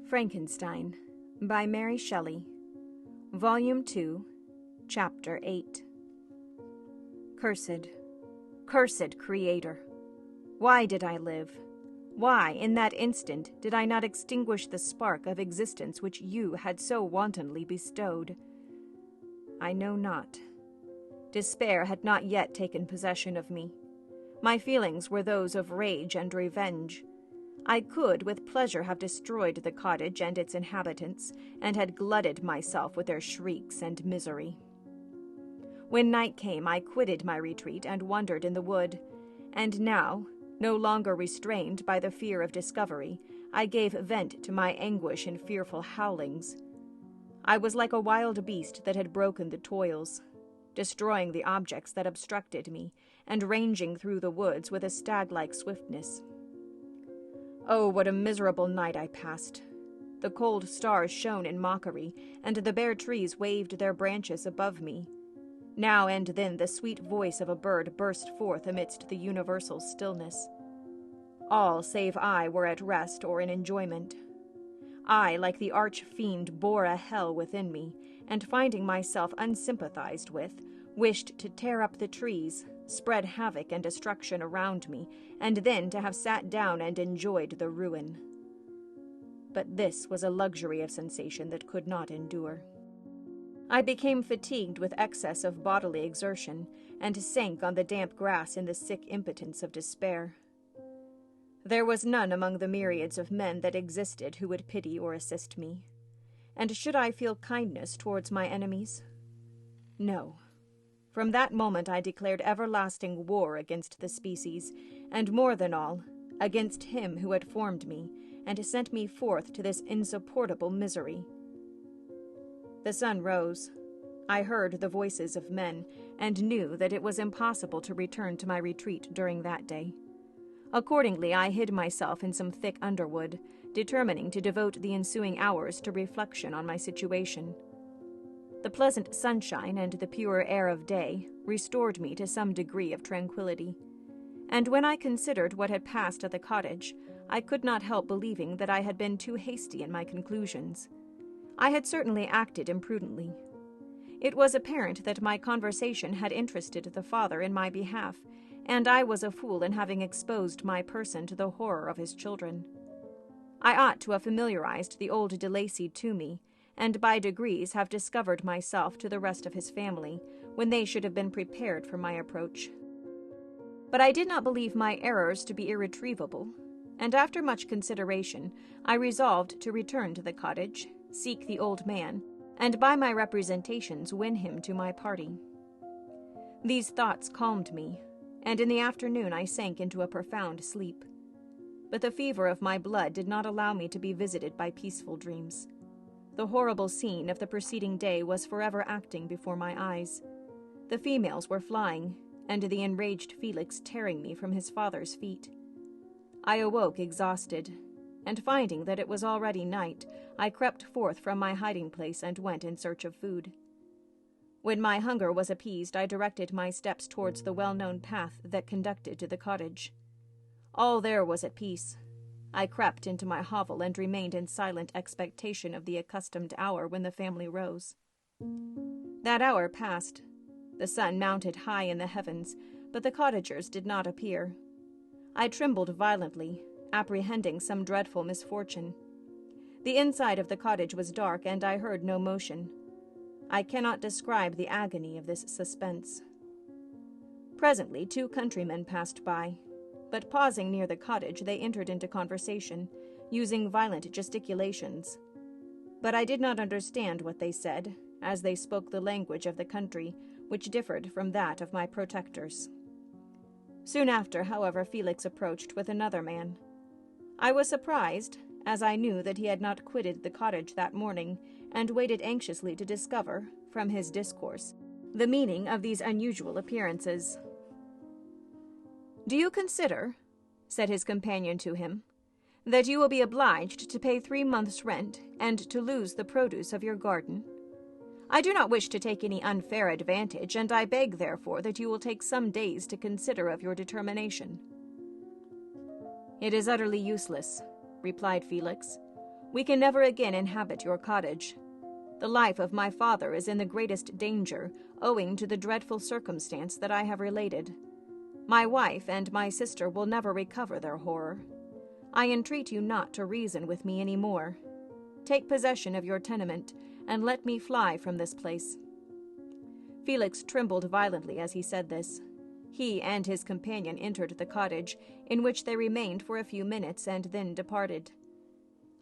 Frankenstein by Mary Shelley, Volume 2, Chapter 8. Cursed, cursed Creator! Why did I live? Why, in that instant, did I not extinguish the spark of existence which you had so wantonly bestowed? I know not. Despair had not yet taken possession of me. My feelings were those of rage and revenge. I could with pleasure have destroyed the cottage and its inhabitants, and had glutted myself with their shrieks and misery. When night came, I quitted my retreat and wandered in the wood, and now, no longer restrained by the fear of discovery, I gave vent to my anguish in fearful howlings. I was like a wild beast that had broken the toils, destroying the objects that obstructed me, and ranging through the woods with a stag-like swiftness. Oh, what a miserable night I passed! The cold stars shone in mockery, and the bare trees waved their branches above me. Now and then the sweet voice of a bird burst forth amidst the universal stillness. All save I were at rest or in enjoyment. I, like the arch-fiend, bore a hell within me, and finding myself unsympathized with, wished to tear up the trees, spread havoc and destruction around me, and then to have sat down and enjoyed the ruin. But this was a luxury of sensation that could not endure. I became fatigued with excess of bodily exertion, and sank on the damp grass in the sick impotence of despair. There was none among the myriads of men that existed who would pity or assist me. And should I feel kindness towards my enemies? No. From that moment I declared everlasting war against the species, and more than all, against him who had formed me, and sent me forth to this insupportable misery. The sun rose. I heard the voices of men, and knew that it was impossible to return to my retreat during that day. Accordingly, I hid myself in some thick underwood, determining to devote the ensuing hours to reflection on my situation. The pleasant sunshine and the pure air of day restored me to some degree of tranquillity, and when I considered what had passed at the cottage, I could not help believing that I had been too hasty in my conclusions. I had certainly acted imprudently. It was apparent that my conversation had interested the father in my behalf, and I was a fool in having exposed my person to the horror of his children. I ought to have familiarized the old de Lacy to me, and by degrees have discovered myself to the rest of his family, when they should have been prepared for my approach. But I did not believe my errors to be irretrievable, and after much consideration, I resolved to return to the cottage, seek the old man, and by my representations win him to my party. These thoughts calmed me, and in the afternoon I sank into a profound sleep. But the fever of my blood did not allow me to be visited by peaceful dreams. The horrible scene of the preceding day was forever acting before my eyes. The females were flying, and the enraged Felix tearing me from his father's feet. I awoke exhausted, and finding that it was already night, I crept forth from my hiding place and went in search of food. When my hunger was appeased, I directed my steps towards the well-known path that conducted to the cottage. All there was at peace. I crept into my hovel and remained in silent expectation of the accustomed hour when the family rose. That hour passed. The sun mounted high in the heavens, but the cottagers did not appear. I trembled violently, apprehending some dreadful misfortune. The inside of the cottage was dark, and I heard no motion. I cannot describe the agony of this suspense. Presently 2 countrymen passed by, but pausing near the cottage, they entered into conversation, using violent gesticulations. But I did not understand what they said, as they spoke the language of the country, which differed from that of my protectors. Soon after, however, Felix approached with another man. I was surprised, as I knew that he had not quitted the cottage that morning, and waited anxiously to discover, from his discourse, the meaning of these unusual appearances. "Do you consider," said his companion to him, "that you will be obliged to pay 3 months' rent, and to lose the produce of your garden? I do not wish to take any unfair advantage, and I beg, therefore, that you will take some days to consider of your determination." "It is utterly useless," replied Felix. We can never again inhabit your cottage. The life of my father is in the greatest danger, owing to the dreadful circumstance that I have related. My wife and my sister will never recover their horror. I entreat you not to reason with me any more. Take possession of your tenement, and let me fly from this place." Felix trembled violently as he said this. He and his companion entered the cottage, in which they remained for a few minutes and then departed.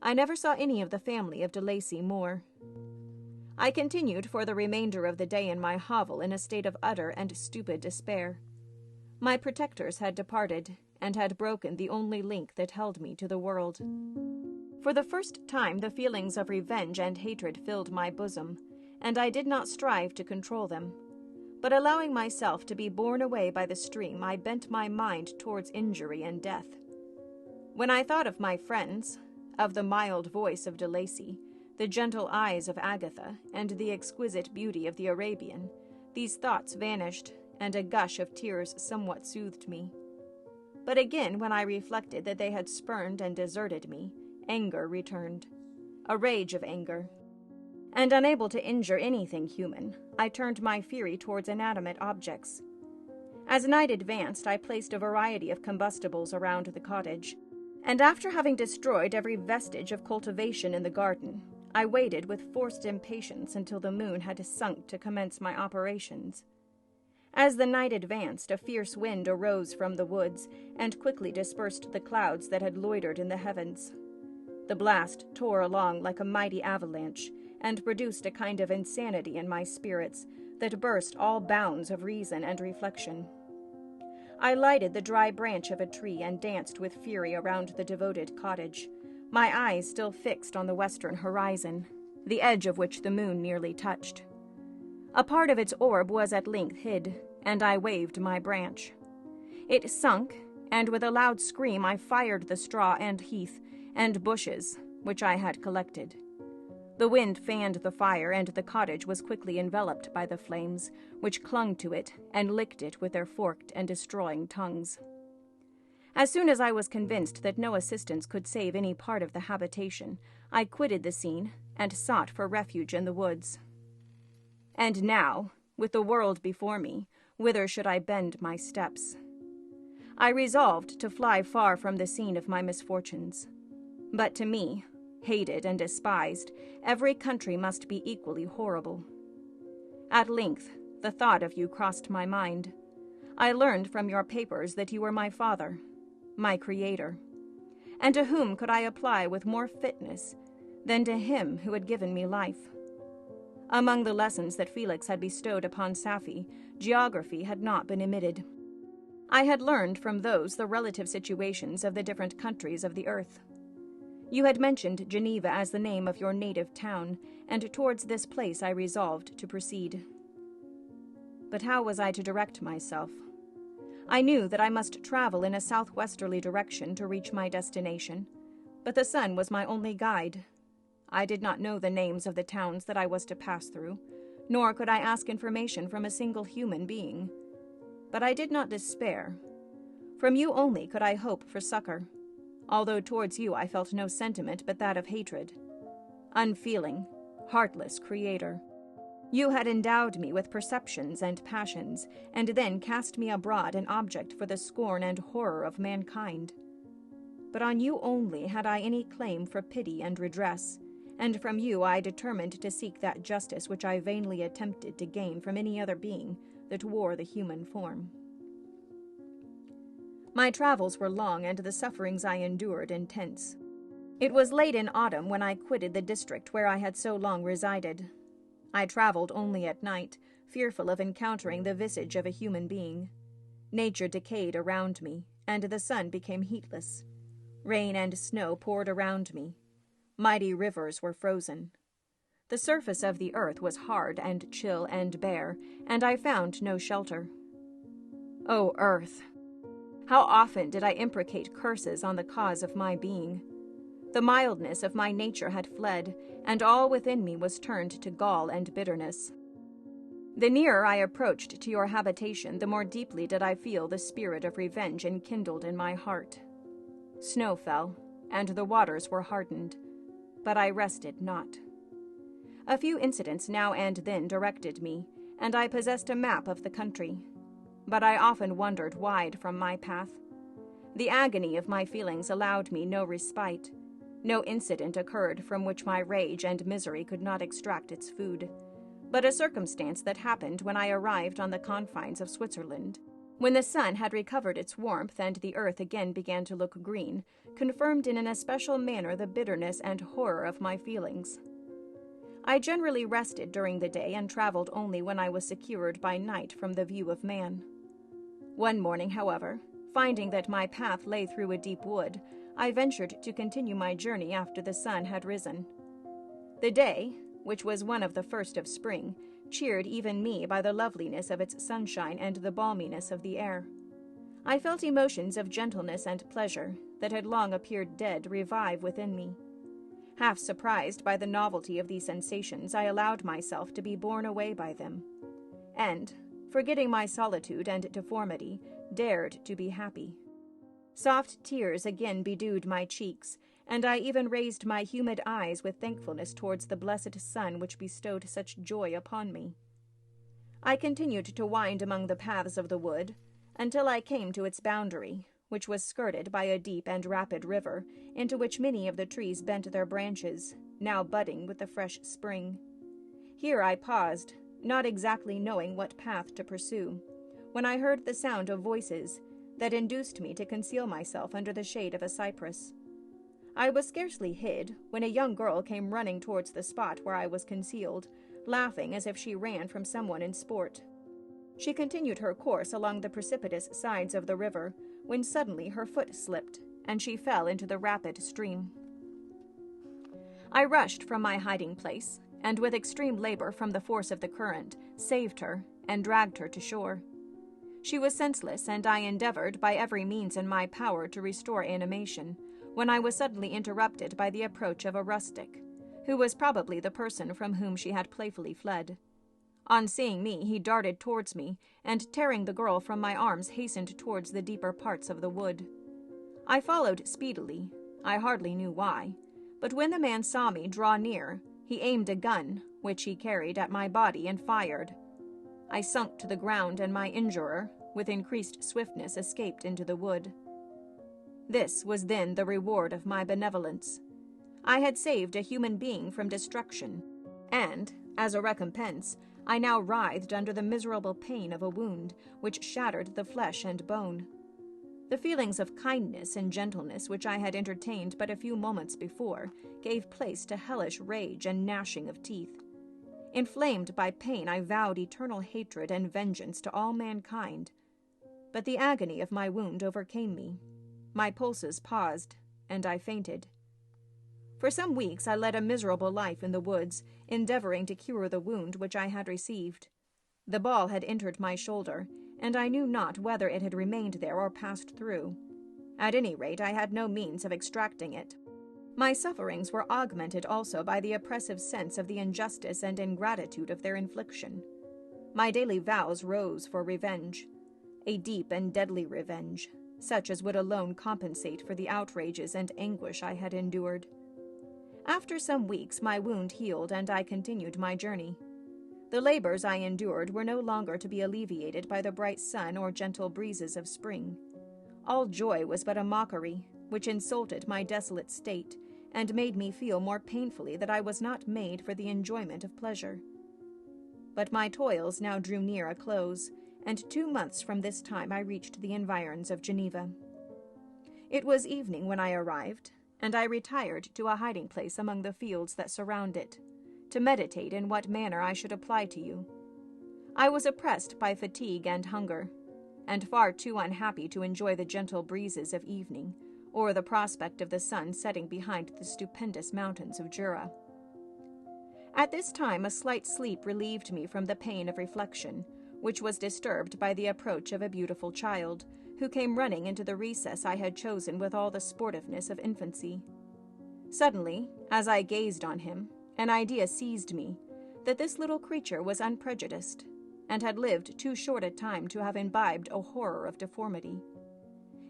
I never saw any of the family of de Lacy more. I continued for the remainder of the day in my hovel in a state of utter and stupid despair. My protectors had departed, and had broken the only link that held me to the world. For the first time the feelings of revenge and hatred filled my bosom, and I did not strive to control them. But allowing myself to be borne away by the stream, I bent my mind towards injury and death. When I thought of my friends, of the mild voice of de Lacy, the gentle eyes of Agatha, and the exquisite beauty of the Arabian, these thoughts vanished, and a gush of tears somewhat soothed me. But again, when I reflected that they had spurned and deserted me, anger returned, a rage of anger. And unable to injure anything human, I turned my fury towards inanimate objects. As night advanced, I placed a variety of combustibles around the cottage, and after having destroyed every vestige of cultivation in the garden, I waited with forced impatience until the moon had sunk to commence my operations. As the night advanced, a fierce wind arose from the woods, and quickly dispersed the clouds that had loitered in the heavens. The blast tore along like a mighty avalanche, and produced a kind of insanity in my spirits that burst all bounds of reason and reflection. I lighted the dry branch of a tree and danced with fury around the devoted cottage, my eyes still fixed on the western horizon, the edge of which the moon nearly touched. A part of its orb was at length hid, and I waved my branch. It sunk, and with a loud scream I fired the straw and heath and bushes which I had collected. The wind fanned the fire, and the cottage was quickly enveloped by the flames, which clung to it and licked it with their forked and destroying tongues. As soon as I was convinced that no assistance could save any part of the habitation, I quitted the scene and sought for refuge in the woods. And now, with the world before me, whither should I bend my steps? I resolved to fly far from the scene of my misfortunes. But to me, hated and despised, every country must be equally horrible. At length, the thought of you crossed my mind. I learned from your papers that you were my father, my creator. And to whom could I apply with more fitness than to him who had given me life? Among the lessons that Felix had bestowed upon Safie, geography had not been omitted. I had learned from those the relative situations of the different countries of the earth. You had mentioned Geneva as the name of your native town, and towards this place I resolved to proceed. But how was I to direct myself? I knew that I must travel in a southwesterly direction to reach my destination, but the sun was my only guide. I did not know the names of the towns that I was to pass through, nor could I ask information from a single human being. But I did not despair. From you only could I hope for succor, although towards you I felt no sentiment but that of hatred. Unfeeling, heartless creator. You had endowed me with perceptions and passions, and then cast me abroad an object for the scorn and horror of mankind. But on you only had I any claim for pity and redress, and from you I determined to seek that justice which I vainly attempted to gain from any other being that wore the human form. My travels were long, and the sufferings I endured intense. It was late in autumn when I quitted the district where I had so long resided. I traveled only at night, fearful of encountering the visage of a human being. Nature decayed around me, and the sun became heatless. Rain and snow poured around me. Mighty rivers were frozen. The surface of the earth was hard and chill and bare, and I found no shelter. O earth! How often did I imprecate curses on the cause of my being! The mildness of my nature had fled, and all within me was turned to gall and bitterness. The nearer I approached to your habitation, the more deeply did I feel the spirit of revenge enkindled in my heart. Snow fell, and the waters were hardened. but I rested not. A few incidents now and then directed me, and I possessed a map of the country, but I often wandered wide from my path. The agony of my feelings allowed me no respite. No incident occurred from which my rage and misery could not extract its food, but a circumstance that happened when I arrived on the confines of Switzerland, when the sun had recovered its warmth and the earth again began to look green, confirmed in an especial manner the bitterness and horror of my feelings. I generally rested during the day and traveled only when I was secured by night from the view of man. One morning, however, finding that my path lay through a deep wood, I ventured to continue my journey after the sun had risen. The day, which was one of the first of spring, cheered even me by the loveliness of its sunshine and the balminess of the air. I felt emotions of gentleness and pleasure that had long appeared dead revive within me. Half surprised by the novelty of these sensations, I allowed myself to be borne away by them, and, forgetting my solitude and deformity, dared to be happy. Soft tears again bedewed my cheeks, and I even raised my humid eyes with thankfulness towards the blessed sun which bestowed such joy upon me. I continued to wind among the paths of the wood, until I came to its boundary, which was skirted by a deep and rapid river, into which many of the trees bent their branches, now budding with the fresh spring. Here I paused, not exactly knowing what path to pursue, when I heard the sound of voices that induced me to conceal myself under the shade of a cypress. I was scarcely hid when a young girl came running towards the spot where I was concealed, laughing as if she ran from someone in sport. She continued her course along the precipitous sides of the river, when suddenly her foot slipped, and she fell into the rapid stream. I rushed from my hiding place, and with extreme labor from the force of the current, saved her and dragged her to shore. She was senseless, and I endeavored by every means in my power to restore animation, when I was suddenly interrupted by the approach of a rustic, who was probably the person from whom she had playfully fled. On seeing me, he darted towards me, and tearing the girl from my arms, hastened towards the deeper parts of the wood. I followed speedily, I hardly knew why, but when the man saw me draw near, he aimed a gun, which he carried, at my body and fired. I sunk to the ground, and my injurer, with increased swiftness, escaped into the wood. This was then the reward of my benevolence. I had saved a human being from destruction, and, as a recompense, I now writhed under the miserable pain of a wound which shattered the flesh and bone. The feelings of kindness and gentleness which I had entertained but a few moments before gave place to hellish rage and gnashing of teeth. Inflamed by pain, I vowed eternal hatred and vengeance to all mankind. But the agony of my wound overcame me. My pulses paused, and I fainted. For some weeks I led a miserable life in the woods, endeavoring to cure the wound which I had received. The ball had entered my shoulder, and I knew not whether it had remained there or passed through. At any rate, I had no means of extracting it. My sufferings were augmented also by the oppressive sense of the injustice and ingratitude of their infliction. My daily vows rose for revenge, a deep and deadly revenge, such as would alone compensate for the outrages and anguish I had endured. After some weeks my wound healed, and I continued my journey. The labors I endured were no longer to be alleviated by the bright sun or gentle breezes of spring. All joy was but a mockery, which insulted my desolate state, and made me feel more painfully that I was not made for the enjoyment of pleasure. But my toils now drew near a close, and 2 months from this time I reached the environs of Geneva. It was evening when I arrived, and I retired to a hiding place among the fields that surround it, to meditate in what manner I should apply to you. I was oppressed by fatigue and hunger, and far too unhappy to enjoy the gentle breezes of evening, or the prospect of the sun setting behind the stupendous mountains of Jura. At this time a slight sleep relieved me from the pain of reflection, which was disturbed by the approach of a beautiful child, who came running into the recess I had chosen with all the sportiveness of infancy. Suddenly, as I gazed on him, an idea seized me that this little creature was unprejudiced, and had lived too short a time to have imbibed a horror of deformity.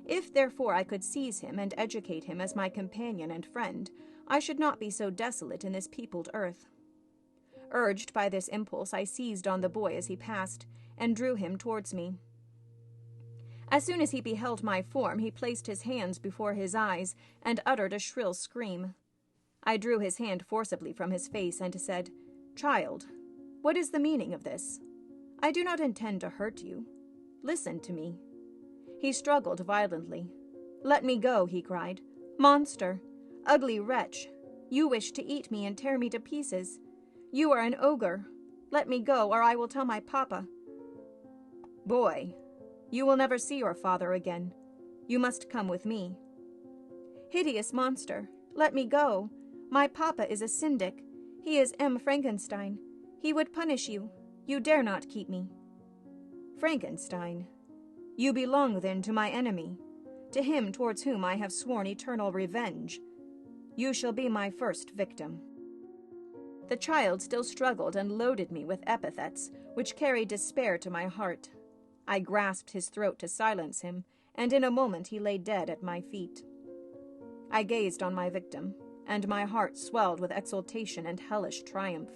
If, therefore, I could seize him and educate him as my companion and friend, I should not be so desolate in this peopled earth. Urged by this impulse, I seized on the boy as he passed, and drew him towards me. As soon as he beheld my form, he placed his hands before his eyes, and uttered a shrill scream. I drew his hand forcibly from his face, and said, "Child, what is the meaning of this? I do not intend to hurt you. Listen to me." He struggled violently. "Let me go," he cried. "Monster! Ugly wretch! You wish to eat me and tear me to pieces. You are an ogre. Let me go, or I will tell my papa." "Boy, you will never see your father again. You must come with me." "Hideous monster! Let me go. My papa is a syndic. He is Frankenstein. He would punish you. You dare not keep me." "Frankenstein? You belong, then, to my enemy, to him towards whom I have sworn eternal revenge. You shall be my first victim." The child still struggled and loaded me with epithets, which carried despair to my heart. I grasped his throat to silence him, and in a moment he lay dead at my feet. I gazed on my victim, and my heart swelled with exultation and hellish triumph.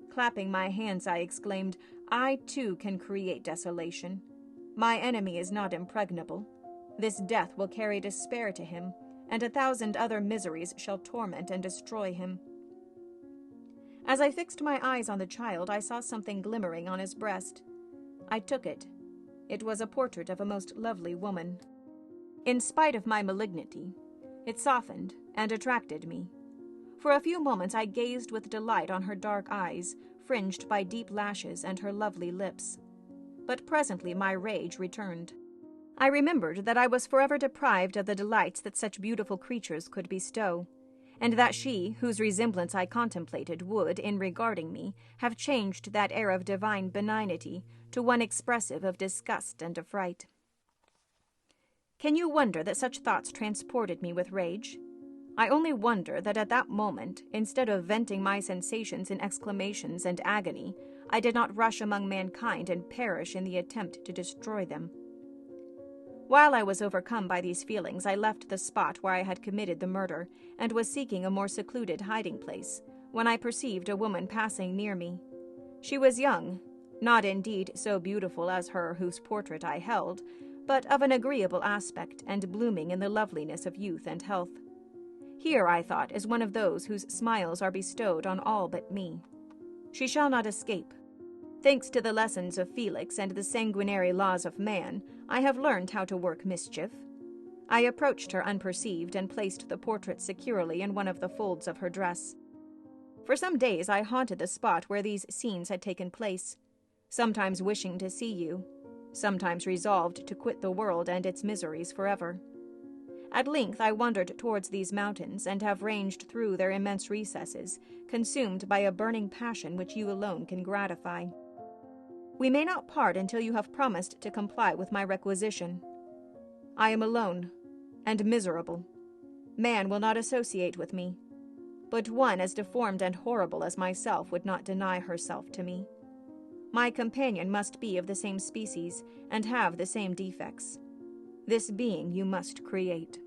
Clapping my hands, I exclaimed, "I, too, can create desolation. My enemy is not impregnable. This death will carry despair to him, and 1,000 other miseries shall torment and destroy him." As I fixed my eyes on the child, I saw something glimmering on his breast. I took it. It was a portrait of a most lovely woman. In spite of my malignity, it softened and attracted me. For a few moments I gazed with delight on her dark eyes, fringed by deep lashes, and her lovely lips. But presently my rage returned. I remembered that I was forever deprived of the delights that such beautiful creatures could bestow, and that she, whose resemblance I contemplated, would, in regarding me, have changed that air of divine benignity to one expressive of disgust and affright. Can you wonder that such thoughts transported me with rage? I only wonder that at that moment, instead of venting my sensations in exclamations and agony, I did not rush among mankind and perish in the attempt to destroy them. While I was overcome by these feelings, I left the spot where I had committed the murder, and was seeking a more secluded hiding place, when I perceived a woman passing near me. She was young, not indeed so beautiful as her whose portrait I held, but of an agreeable aspect, and blooming in the loveliness of youth and health. Here, I thought, is one of those whose smiles are bestowed on all but me. She shall not escape. Thanks to the lessons of Felix and the sanguinary laws of man, I have learned how to work mischief. I approached her unperceived and placed the portrait securely in one of the folds of her dress. For some days I haunted the spot where these scenes had taken place, sometimes wishing to see you, sometimes resolved to quit the world and its miseries forever. At length I wandered towards these mountains, and have ranged through their immense recesses, consumed by a burning passion which you alone can gratify. We may not part until you have promised to comply with my requisition. I am alone, and miserable. Man will not associate with me, but one as deformed and horrible as myself would not deny herself to me. My companion must be of the same species, and have the same defects. This being you must create.